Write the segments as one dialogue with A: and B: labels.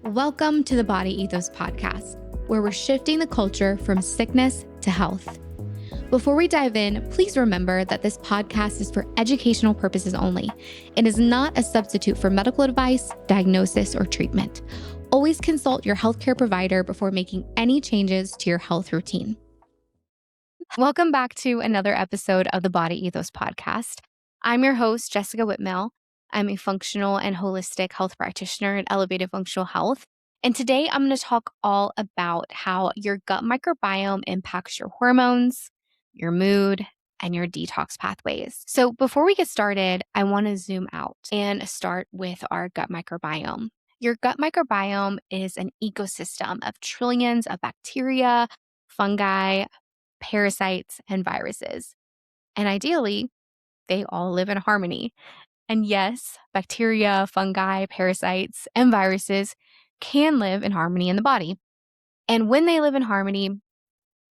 A: Welcome to the Body Ethos Podcast, where we're shifting the culture from sickness to health. Before we dive in, please remember that this podcast is for educational purposes only. It is not a substitute for medical advice, diagnosis, or treatment. Always consult your healthcare provider before making any changes to your health routine. Welcome back to another episode of the Body Ethos Podcast. I'm your host, Jessica Whitmill. I'm a functional and holistic health practitioner in elevated functional health. And today I'm going to talk all about how your gut microbiome impacts your hormones, your mood, and your detox pathways. So before we get started, I want to zoom out and start with our gut microbiome. Your gut microbiome is an ecosystem of trillions of bacteria, fungi, parasites, and viruses. And ideally, they all live in harmony. And yes, bacteria, fungi, parasites, and viruses can live in harmony in the body. And when they live in harmony,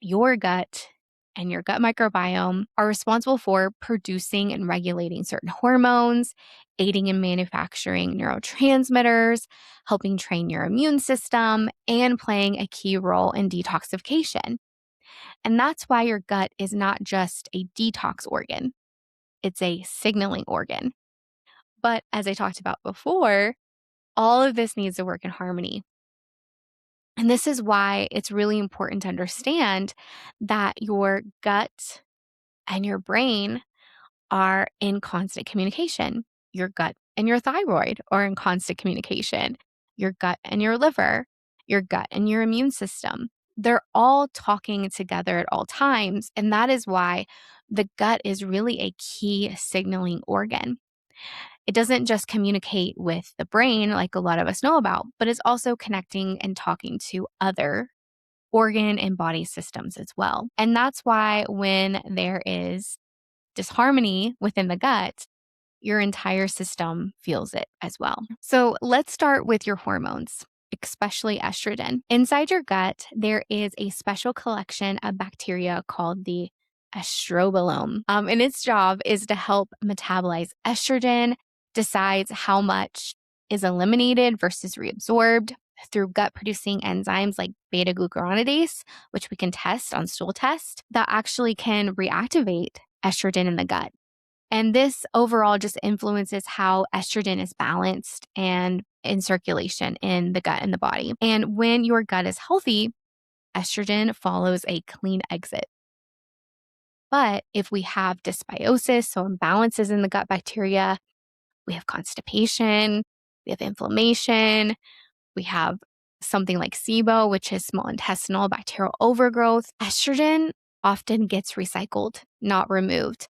A: your gut and your gut microbiome are responsible for producing and regulating certain hormones, aiding in manufacturing neurotransmitters, helping train your immune system, and playing a key role in detoxification. And that's why your gut is not just a detox organ, it's a signaling organ. But as I talked about before, all of this needs to work in harmony. And this is why it's really important to understand that your gut and your brain are in constant communication. Your gut and your thyroid are in constant communication. Your gut and your liver, your gut and your immune system. They're all talking together at all times. And that is why the gut is really a key signaling organ. It doesn't just communicate with the brain like a lot of us know about, but it's also connecting and talking to other organ and body systems as well. And that's why when there is disharmony within the gut, your entire system feels it as well. So let's start with your hormones, especially estrogen. Inside your gut, there is a special collection of bacteria called the estrobolome. And its job is to help metabolize estrogen, decides how much is eliminated versus reabsorbed through gut-producing enzymes like beta-glucuronidase, which we can test on stool test, that actually can reactivate estrogen in the gut. And this overall just influences how estrogen is balanced and in circulation in the gut and the body. And when your gut is healthy, estrogen follows a clean exit. But if we have dysbiosis, so imbalances in the gut bacteria, we have constipation, we have inflammation, we have something like SIBO, which is small intestinal bacterial overgrowth. Estrogen often gets recycled, not removed.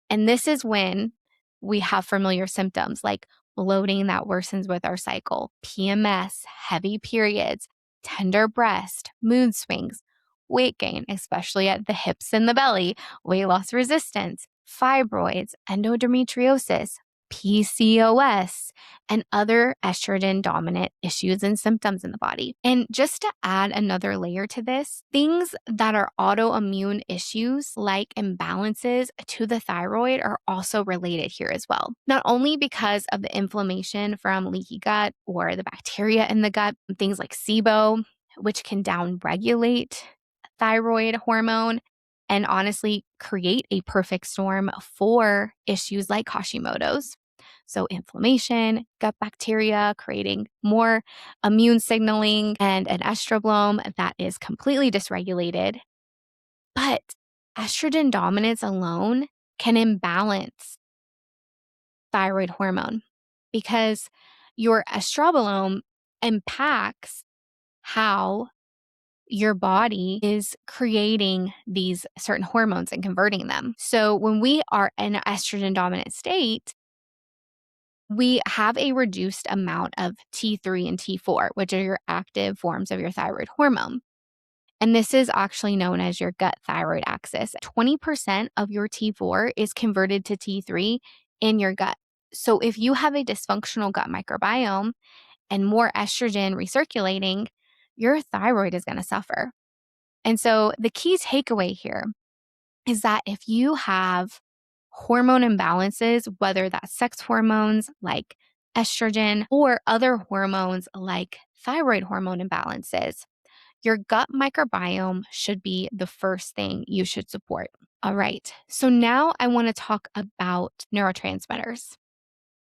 A: And this is when we have familiar symptoms like bloating that worsens with our cycle, PMS, heavy periods, tender breast, mood swings, weight gain, especially at the hips and the belly, weight loss resistance, fibroids, endometriosis, PCOS, and other estrogen dominant issues and symptoms in the body. And just to add another layer to this, things that are autoimmune issues like imbalances to the thyroid are also related here as well. Not only because of the inflammation from leaky gut or the bacteria in the gut, things like SIBO, which can downregulate thyroid hormone, and honestly create a perfect storm for issues like Hashimoto's. So inflammation, gut bacteria, creating more immune signaling, and an estrobolome that is completely dysregulated. But estrogen dominance alone can imbalance thyroid hormone because your estrobolome impacts how your body is creating these certain hormones and converting them. So when we are in an estrogen dominant state, we have a reduced amount of T3 and T4, which are your active forms of your thyroid hormone. And this is actually known as your gut thyroid axis. 20% of your T4 is converted to T3 in your gut. So if you have a dysfunctional gut microbiome and more estrogen recirculating, your thyroid is going to suffer. And so the key takeaway here is that if you have hormone imbalances, whether that's sex hormones like estrogen or other hormones like thyroid hormone imbalances, your gut microbiome should be the first thing you should support. All right. So now I want to talk about neurotransmitters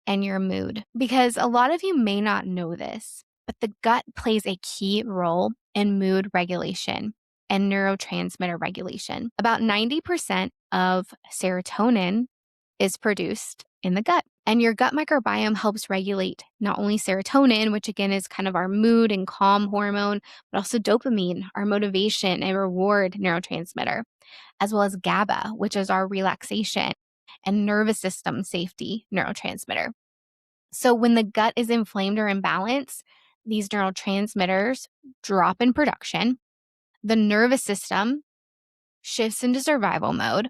A: and your mood, because a lot of you may not know this, but the gut plays a key role in mood regulation and neurotransmitter regulation. About 90% of serotonin is produced in the gut. And your gut microbiome helps regulate not only serotonin, which again is kind of our mood and calm hormone, but also dopamine, our motivation and reward neurotransmitter, as well as GABA, which is our relaxation and nervous system safety neurotransmitter. So when the gut is inflamed or imbalanced, these neurotransmitters drop in production. The nervous system shifts into survival mode,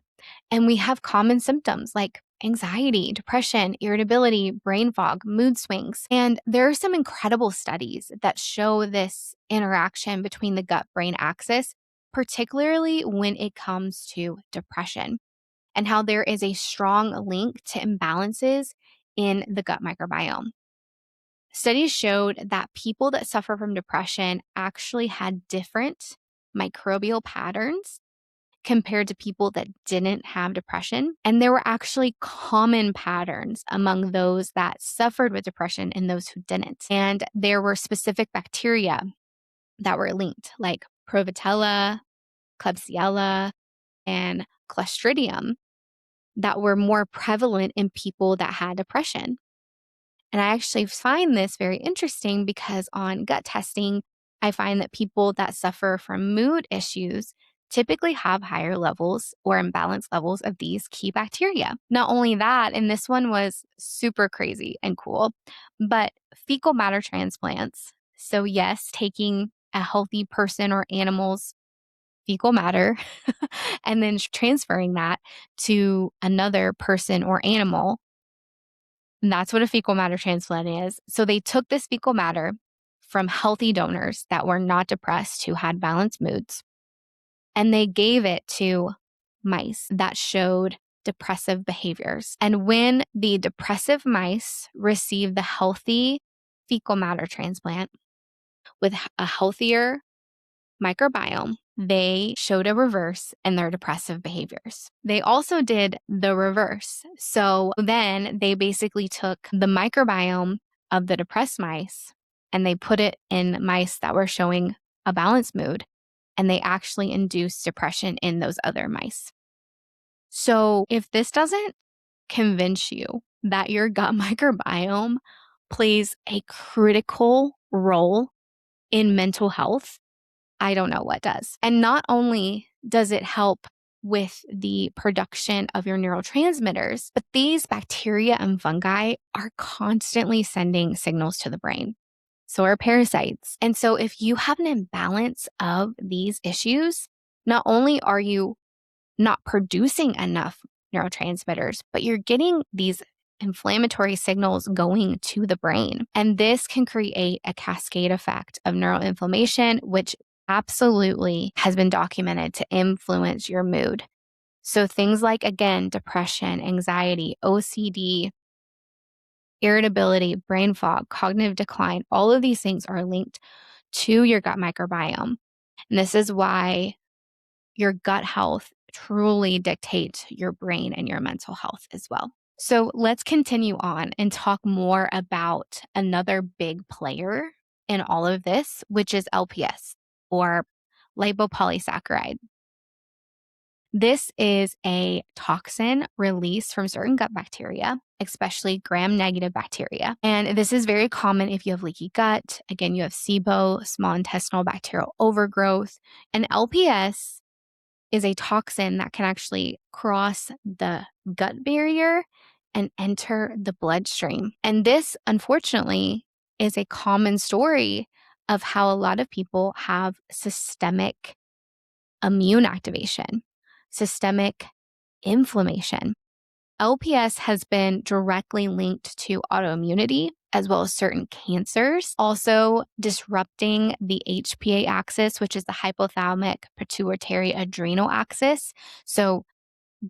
A: and we have common symptoms like anxiety, depression, irritability, brain fog, mood swings. And there are some incredible studies that show this interaction between the gut-brain axis, particularly when it comes to depression, and how there is a strong link to imbalances in the gut microbiome. Studies showed that people that suffer from depression actually had different microbial patterns compared to people that didn't have depression. And there were actually common patterns among those that suffered with depression and those who didn't. And there were specific bacteria that were linked, like Prevotella, Klebsiella, and Clostridium, that were more prevalent in people that had depression. And I actually find this very interesting because on gut testing, I find that people that suffer from mood issues typically have higher levels or imbalanced levels of these key bacteria. Not only that, and this one was super crazy and cool, but fecal matter transplants. So yes, taking a healthy person or animal's fecal matter and then transferring that to another person or animal. And that's what a fecal matter transplant is. So they took this fecal matter from healthy donors that were not depressed, who had balanced moods, and they gave it to mice that showed depressive behaviors. And when the depressive mice received the healthy fecal matter transplant with a healthier microbiome, they showed a reverse in their depressive behaviors. They also did the reverse. So then they basically took the microbiome of the depressed mice and they put it in mice that were showing a balanced mood, and they actually induced depression in those other mice. So if this doesn't convince you that your gut microbiome plays a critical role in mental health, I don't know what does. And not only does it help with the production of your neurotransmitters, but these bacteria and fungi are constantly sending signals to the brain. So are parasites. And so if you have an imbalance of these issues, not only are you not producing enough neurotransmitters, but you're getting these inflammatory signals going to the brain. And this can create a cascade effect of neuroinflammation, which absolutely has been documented to influence your mood. So things like, again, depression, anxiety, OCD, irritability, brain fog, cognitive decline, all of these things are linked to your gut microbiome. And this is why your gut health truly dictates your brain and your mental health as well. So let's continue on and talk more about another big player in all of this, which is LPS, or lipopolysaccharide. This is a toxin released from certain gut bacteria, especially gram-negative bacteria. And this is very common if you have leaky gut. Again, you have SIBO, small intestinal bacterial overgrowth. And LPS is a toxin that can actually cross the gut barrier and enter the bloodstream. And this, unfortunately, is a common story of how a lot of people have systemic immune activation, systemic inflammation. LPS has been directly linked to autoimmunity as well as certain cancers, also disrupting the HPA axis, which is the hypothalamic pituitary adrenal axis. So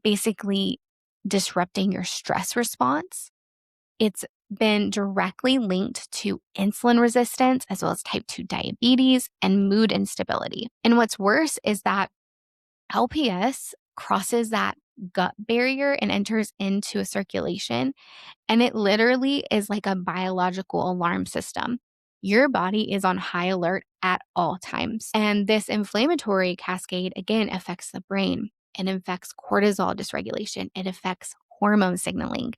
A: basically disrupting your stress response. It's been directly linked to insulin resistance, as well as type 2 diabetes and mood instability. And what's worse is that LPS crosses that gut barrier and enters into a circulation. And it literally is like a biological alarm system. Your body is on high alert at all times. And this inflammatory cascade, again, affects the brain. It affects cortisol dysregulation. It affects hormone signaling.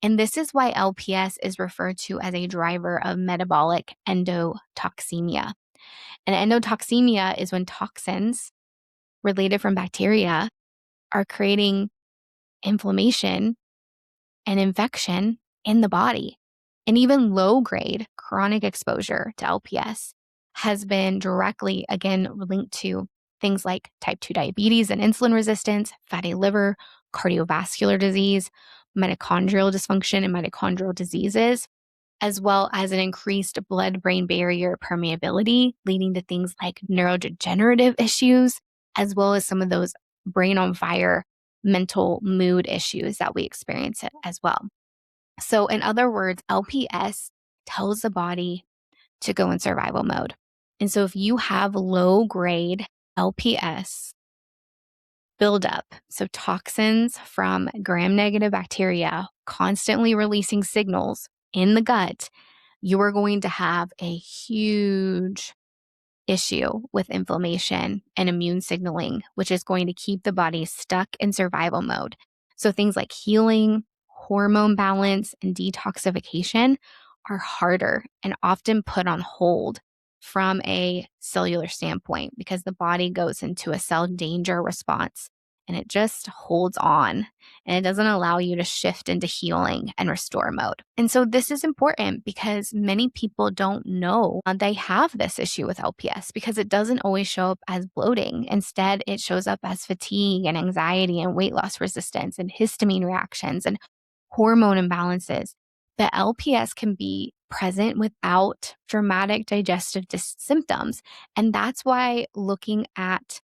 A: And this is why LPS is referred to as a driver of metabolic endotoxemia. And endotoxemia is when toxins related from bacteria are creating inflammation and infection in the body. And even low grade chronic exposure to LPS has been directly, again, linked to things like type 2 diabetes and insulin resistance, fatty liver, cardiovascular disease, mitochondrial dysfunction, and mitochondrial diseases, as well as an increased blood-brain barrier permeability, leading to things like neurodegenerative issues, as well as some of those brain on fire mental mood issues that we experience as well. So in other words, LPS tells the body to go in survival mode. And so if you have low grade LPS buildup, so toxins from gram-negative bacteria constantly releasing signals in the gut, you are going to have a huge issue with inflammation and immune signaling, which is going to keep the body stuck in survival mode. So things like healing, hormone balance, and detoxification are harder and often put on hold from a cellular standpoint because the body goes into a cell danger response and it just holds on and it doesn't allow you to shift into healing and restore mode. And so this is important because many people don't know they have this issue with LPS because it doesn't always show up as bloating. Instead, it shows up as fatigue and anxiety and weight loss resistance and histamine reactions and hormone imbalances. The LPS can be present without dramatic digestive symptoms. And that's why looking at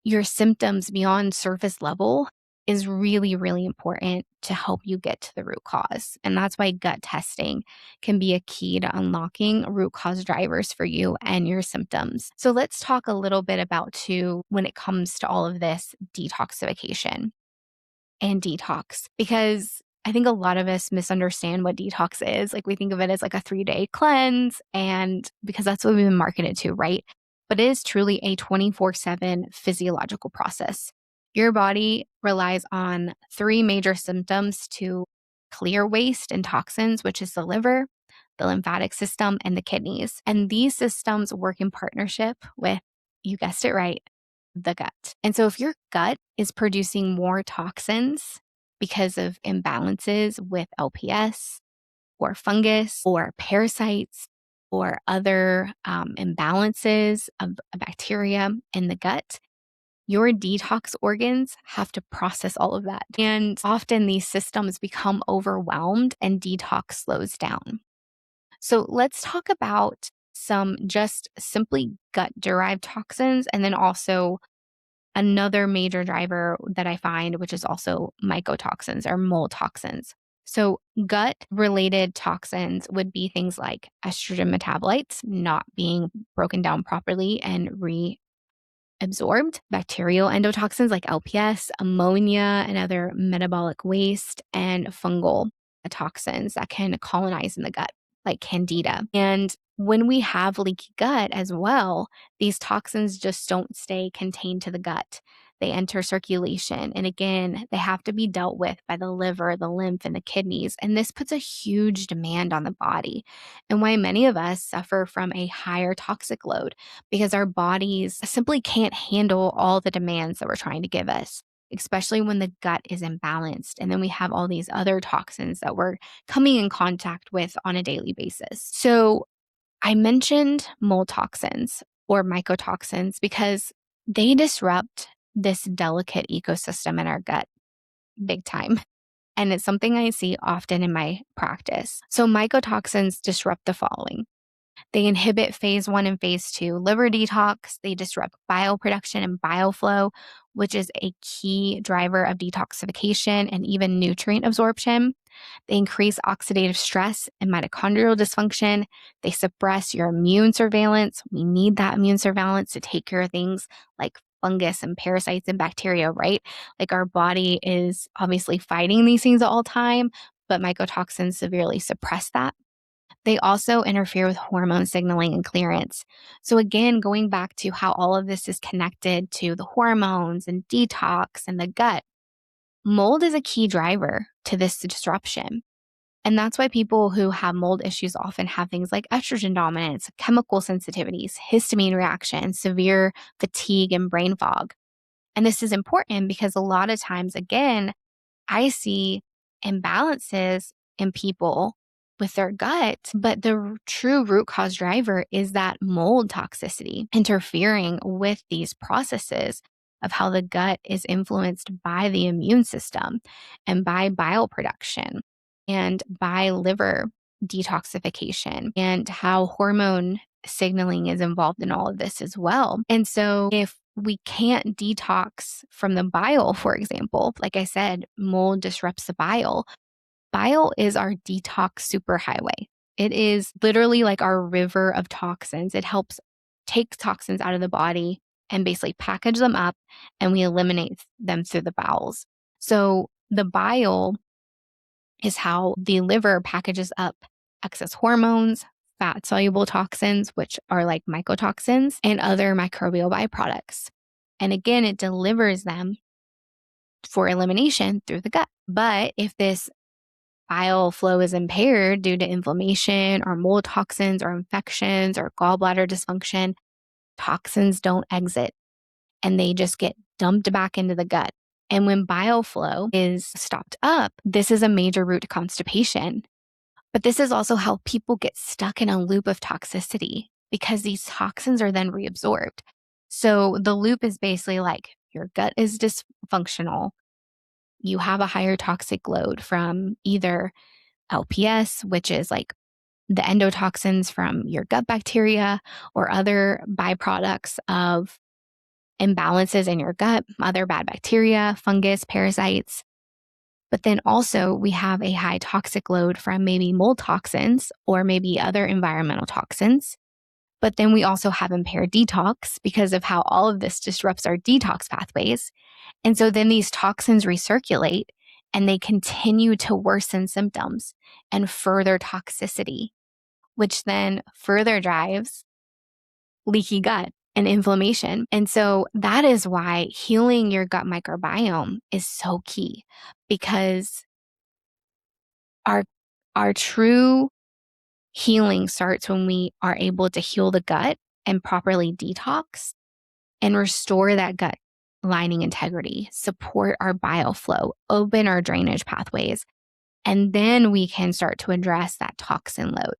A: your symptoms beyond surface level is really, really important to help you get to the root cause. And that's why gut testing can be a key to unlocking root cause drivers for you and your symptoms. So let's talk a little bit about too, when it comes to all of this detoxification and detox, because I think a lot of us misunderstand what detox is. Like we think of it as like a 3-day cleanse, and because that's what we've been marketed to, right? But it is truly a 24/7 physiological process. Your body relies on 3 major symptoms to clear waste and toxins, which is the liver, the lymphatic system, and the kidneys. And these systems work in partnership with, you guessed it right, the gut. And so if your gut is producing more toxins because of imbalances with LPS or fungus or parasites or other imbalances of bacteria in the gut, your detox organs have to process all of that. And often these systems become overwhelmed and detox slows down. So let's talk about some just simply gut-derived toxins, and then also another major driver that I find, which is also mycotoxins or mold toxins. So gut-related toxins would be things like estrogen metabolites not being broken down properly and reabsorbed, bacterial endotoxins like LPS, ammonia, and other metabolic waste, and fungal toxins that can colonize in the gut, like candida. And when we have leaky gut as well, these toxins just don't stay contained to the gut. They enter circulation. And again, they have to be dealt with by the liver, the lymph, and the kidneys. And this puts a huge demand on the body, and why many of us suffer from a higher toxic load because our bodies simply can't handle all the demands that we're trying to give us, especially when the gut is imbalanced. And then we have all these other toxins that we're coming in contact with on a daily basis. So I mentioned mold toxins or mycotoxins because they disrupt this delicate ecosystem in our gut big time. And it's something I see often in my practice. So mycotoxins disrupt the following. They inhibit phase 1 and phase 2 liver detox. They disrupt bile production and bile flow, which is a key driver of detoxification and even nutrient absorption. They increase oxidative stress and mitochondrial dysfunction. They suppress your immune surveillance. We need that immune surveillance to take care of things like fungus and parasites and bacteria, right? Like our body is obviously fighting these things at all time, but mycotoxins severely suppress that. They also interfere with hormone signaling and clearance. So, again, going back to how all of this is connected to the hormones and detox and the gut, mold is a key driver to this disruption. And that's why people who have mold issues often have things like estrogen dominance, chemical sensitivities, histamine reactions, severe fatigue, and brain fog. And this is important because a lot of times, again, I see imbalances in people with their gut, but the true root cause driver is that mold toxicity interfering with these processes of how the gut is influenced by the immune system and by bile production and by liver detoxification and how hormone signaling is involved in all of this as well. And so if we can't detox from the bile, for example, like I said, mold disrupts the bile. Bile is our detox superhighway. It is literally like our river of toxins. It helps take toxins out of the body and basically package them up, and we eliminate them through the bowels. So the bile is how the liver packages up excess hormones, fat soluble toxins, which are like mycotoxins, and other microbial byproducts. And again, it delivers them for elimination through the gut. But if this bile flow is impaired due to inflammation or mold toxins or infections or gallbladder dysfunction, toxins don't exit and they just get dumped back into the gut. And when bile flow is stopped up, this is a major route to constipation. But this is also how people get stuck in a loop of toxicity because these toxins are then reabsorbed. So the loop is basically like your gut is dysfunctional. You have a higher toxic load from either LPS, which is like the endotoxins from your gut bacteria or other byproducts of imbalances in your gut, other bad bacteria, fungus, parasites. But then also we have a high toxic load from maybe mold toxins or maybe other environmental toxins. But then we also have impaired detox because of how all of this disrupts our detox pathways. And so then these toxins recirculate and they continue to worsen symptoms and further toxicity, which then further drives leaky gut and inflammation. And so that is why healing your gut microbiome is so key, because our true healing starts when we are able to heal the gut and properly detox and restore that gut lining integrity, support our bile flow, open our drainage pathways, and then we can start to address that toxin load.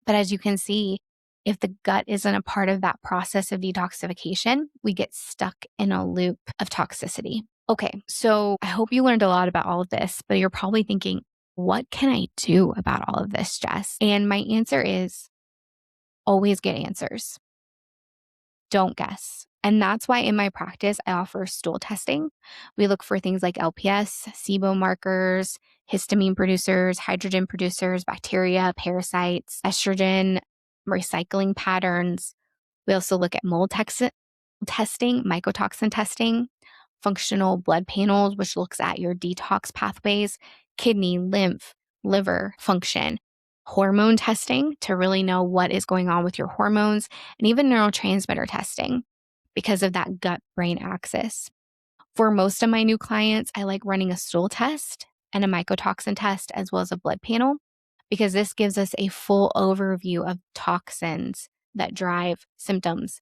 A: But as you can see, if the gut isn't a part of that process of detoxification, we get stuck in a loop of toxicity. Okay, so I hope you learned a lot about all of this, but you're probably thinking, what can I do about all of this, Jess? And my answer is always get answers. Don't guess. And that's why in my practice, I offer stool testing. We look for things like LPS, SIBO markers, histamine producers, hydrogen producers, bacteria, parasites, estrogen, recycling patterns. We also look at mold testing, mycotoxin testing, functional blood panels, which looks at your detox pathways, kidney, lymph, liver function, hormone testing to really know what is going on with your hormones, and even neurotransmitter testing because of that gut-brain axis. For most of my new clients, I like running a stool test and a mycotoxin test as well as a blood panel because this gives us a full overview of toxins that drive symptoms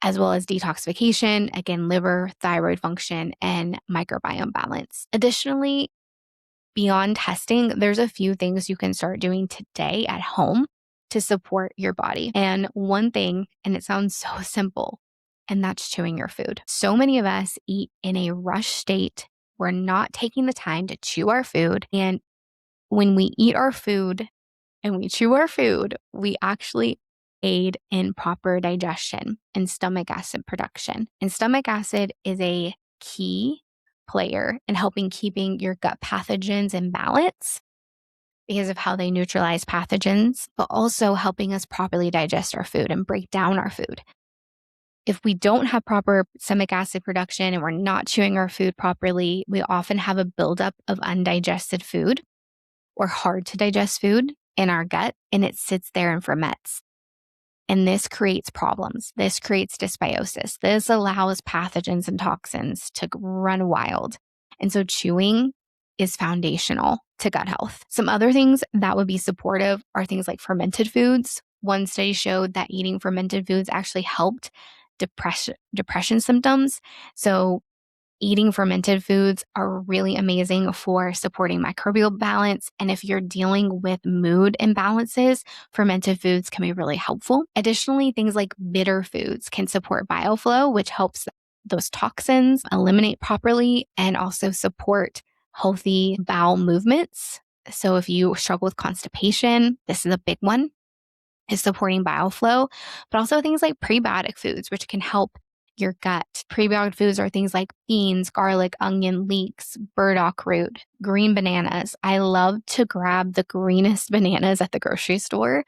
A: as well as detoxification, again, liver, thyroid function, and microbiome balance. Additionally, beyond testing, there's a few things you can start doing today at home to support your body. And one thing, and it sounds so simple, and that's chewing your food. So many of us eat in a rush state. We're not taking the time to chew our food. And when we eat our food and we chew our food, we actually aid in proper digestion and stomach acid production. And stomach acid is a key player in helping keeping your gut pathogens in balance because of how they neutralize pathogens, but also helping us properly digest our food and break down our food. If we don't have proper stomach acid production and we're not chewing our food properly, we often have a buildup of undigested food or hard to digest food in our gut, and it sits there and ferments. And this creates problems. This creates dysbiosis. This allows pathogens and toxins to run wild. And so chewing is foundational to gut health. Some other things that would be supportive are things like fermented foods. One study showed that eating fermented foods actually helped depression symptoms. So eating fermented foods are really amazing for supporting microbial balance. And if you're dealing with mood imbalances, fermented foods can be really helpful. Additionally, things like bitter foods can support bile flow, which helps those toxins eliminate properly and also support healthy bowel movements. So if you struggle with constipation, this is a big one, is supporting bile flow, but also things like prebiotic foods, which can help your gut. Prebiotic foods are things like beans, garlic, onion, leeks, burdock root, green bananas. I love to grab the greenest bananas at the grocery store,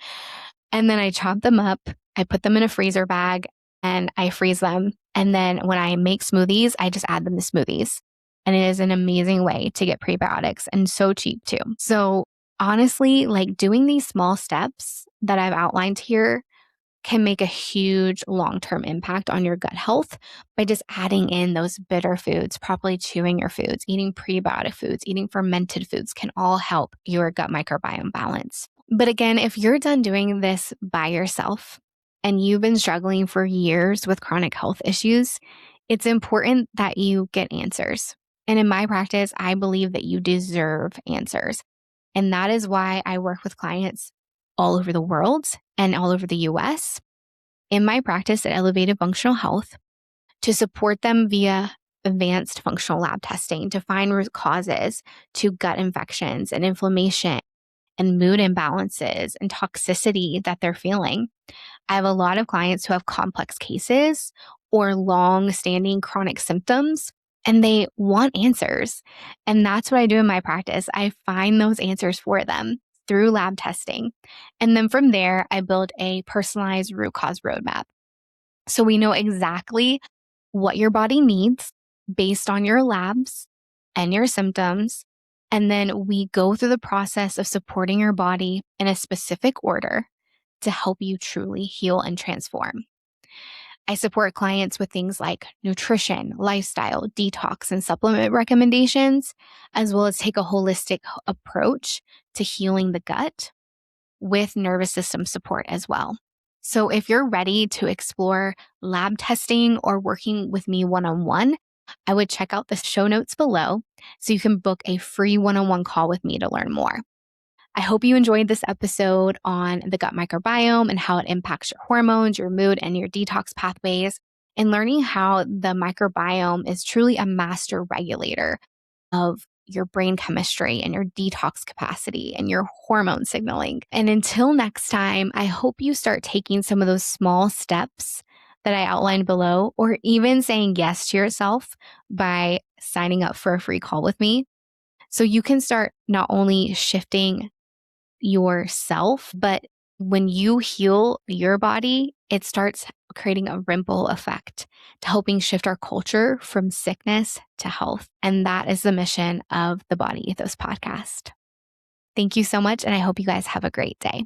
A: and then I chop them up. I put them in a freezer bag and I freeze them. And then when I make smoothies, I just add them to smoothies. And it is an amazing way to get prebiotics and so cheap too. So honestly, like doing these small steps that I've outlined here can make a huge long-term impact on your gut health by just adding in those bitter foods, properly chewing your foods, eating prebiotic foods, eating fermented foods can all help your gut microbiome balance. But again, if you're done doing this by yourself and you've been struggling for years with chronic health issues, it's important that you get answers. And in my practice, I believe that you deserve answers. And that is why I work with clients all over the world and all over the US in my practice at Elevated Functional Health to support them via advanced functional lab testing to find root causes to gut infections and inflammation and mood imbalances and toxicity that they're feeling. I have a lot of clients who have complex cases or long-standing chronic symptoms, and they want answers. And that's what I do in my practice. I find those answers for them through lab testing. And then from there, I build a personalized root cause roadmap. So we know exactly what your body needs based on your labs and your symptoms. And then we go through the process of supporting your body in a specific order to help you truly heal and transform. I support clients with things like nutrition, lifestyle, detox, and supplement recommendations, as well as take a holistic approach to healing the gut with nervous system support as well. So if you're ready to explore lab testing or working with me one-on-one, I would check out the show notes below so you can book a free one-on-one call with me to learn more. I hope you enjoyed this episode on the gut microbiome and how it impacts your hormones, your mood, and your detox pathways, and learning how the microbiome is truly a master regulator of your brain chemistry and your detox capacity and your hormone signaling. And until next time, I hope you start taking some of those small steps that I outlined below, or even saying yes to yourself by signing up for a free call with me. So you can start not only shifting yourself, but when you heal your body, it starts creating a ripple effect to helping shift our culture from sickness to health. And that is the mission of the Body Ethos Podcast. Thank you so much, and I hope you guys have a great day.